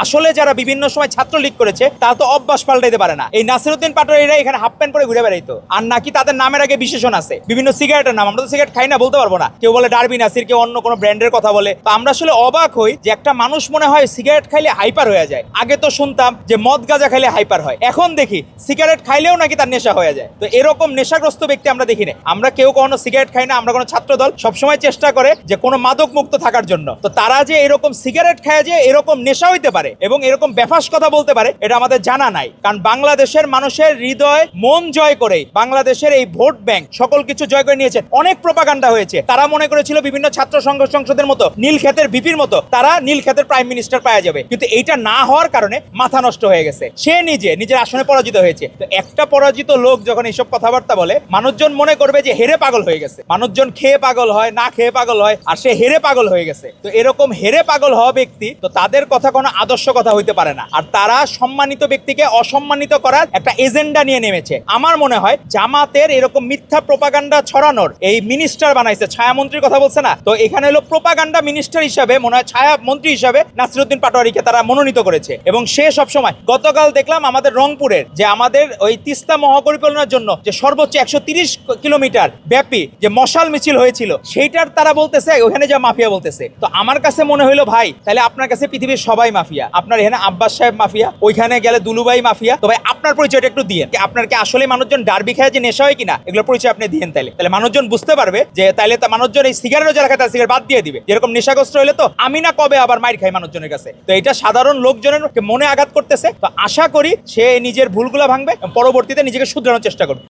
আসলে যারা বিভিন্ন সময় ছাত্রলীগ করেছে তারা তো অভ্যাস পাল্টাইতে পারে না। এই নাসিরউদ্দিন পাটোয়ারিরা এখানে হাফ প্যান্ট পরে ঘুরে বেড়াইতো, আর নাকি তাদের নামের আগে বিশেষণ আছে বিভিন্ন সিগারেটের নাম। আমরা তো সিগারেট খাই না, বলতে পারবো না। কেউ বলে ডারবি নাসির, কেউ অন্য কোনো ব্র্যান্ডের কথা বলে। তো আমরা আসলে অবাক হই যে একটা মানুষ মনে হয় সিগারেট খাইলে হাইপার হয়ে যায়। আগে তো শুনতাম যে মদ গাঁজা খাইলে হাইপার হয়, এখন দেখি সিগারেট খাইলেও নাকি তার নেশা হয়ে যায়। তো এরকম নেশাগ্রস্ত ব্যক্তি আমরা দেখি না। আমরা কেউ কখনো সিগারেট খাই না, আমরা কোনো ছাত্র দল সবসময় চেষ্টা করে যে কোনো মাদক মুক্ত থাকার জন্য। তো তারা যে এরকম সিগারেট খায় যে এরকম নেশা হইতে পারে এবং এরকম বেফাস কথা বলতে পারে, এটা আমাদের জানা নাই। কারণ বাংলাদেশের মানুষের হৃদয় মন জয় করে বাংলাদেশের এই ভোট ব্যাংক সকল কিছু জয় করে নিয়েছে। অনেক প্রোপাগান্ডা হয়েছে। তারা মনে করেছিল বিভিন্ন ছাত্র সংসদের মতো নীলক্ষেতের ভিপির মতো তারা নীলক্ষেতের প্রাইম মিনিস্টার পাওয়া যাবে, কিন্তু এইটা না হওয়ার কারণে মাথা নষ্ট হয়ে গেছে। সে নিজের আসনে পরাজিত হয়েছে। তো একটা পরাজিত লোক যখন এইসব কথাবার্তা বলে, মানুষজন মনে করবে যে হেরে পাগল হয়ে গেছে। মানুষজন খেয়ে পাগল হয়, না খেয়ে পাগল হয়, আর সে হেরে পাগল হয়ে গেছে। তো এরকম হেরে পাগল হওয়া ব্যক্তি, তো তাদের কথা কোনো আদর্শ কথা হইতে পারে না। আর তারা সম্মানিত ব্যক্তিকে অসম্মানিত করার একটা এজেন্ডা নিয়ে নেমেছে। আমার মনে হয় জামাতের এরকম মিথ্যা প্রোপাগান্ডা ছড়ানোর এই মিনিস্টার বানাইছে, ছায়ামন্ত্রীর কথা বলছে না, তো এখানে হলো প্রোপাগান্ডা মিনিস্টার হিসাবে মনে হয় ছায়া মন্ত্রী হিসাবে নাসিরউদ্দিন পাটোয়ারিকে তারা মনোনীত করেছে। এবং সে সবসময়, গতকাল দেখলাম আমাদের রংপুরের যে আমাদের ওই তিস্তা মহাপরিকল্পনার জন্য যে সর্বোচ্চ 130 কিলোমিটার ব্যাপী যে মশাল মিছিল হয়েছিল, সেইটার তারা বলতেছে ওখানে যা মাফিয়া বলতেছে। তো আমার কাছে মনে হইলো ভাই, তাহলে আপনার কাছে পৃথিবীর সবাই মাফিয়া। আপনার এখানে আব্বাস সাহেব মাফিয়া, ওইখানে গেলে দুলুভাই মাফিয়া। তো ভাই আপনার পরিচয়টা একটু দিয়েন। আপনার কি আসলে মানুষজন ডারবি খায় যে নেশা হয় কিনা, এগুলো পরিচয় আপনি দিয়েন। তাহলে মানুষজন বুঝতে পারবে যে তাহলে মানুষজন এই সিগারেটও যারা খায় তারা সিগারেট বাদ দিয়ে দিবে। যেরকম নেশাগ্রস্ত হলে তো আমি না কবে আবার মাইর খাই মানুষজনের কাছে। তো এটা সাধারণ লোকজনের মনে আঘাত করতেছে। তো আশা করি সে নিজের ভুলগুলা ভাঙবে, পরবর্তীতে নিজেকে শুধরানোর চেষ্টা করবে।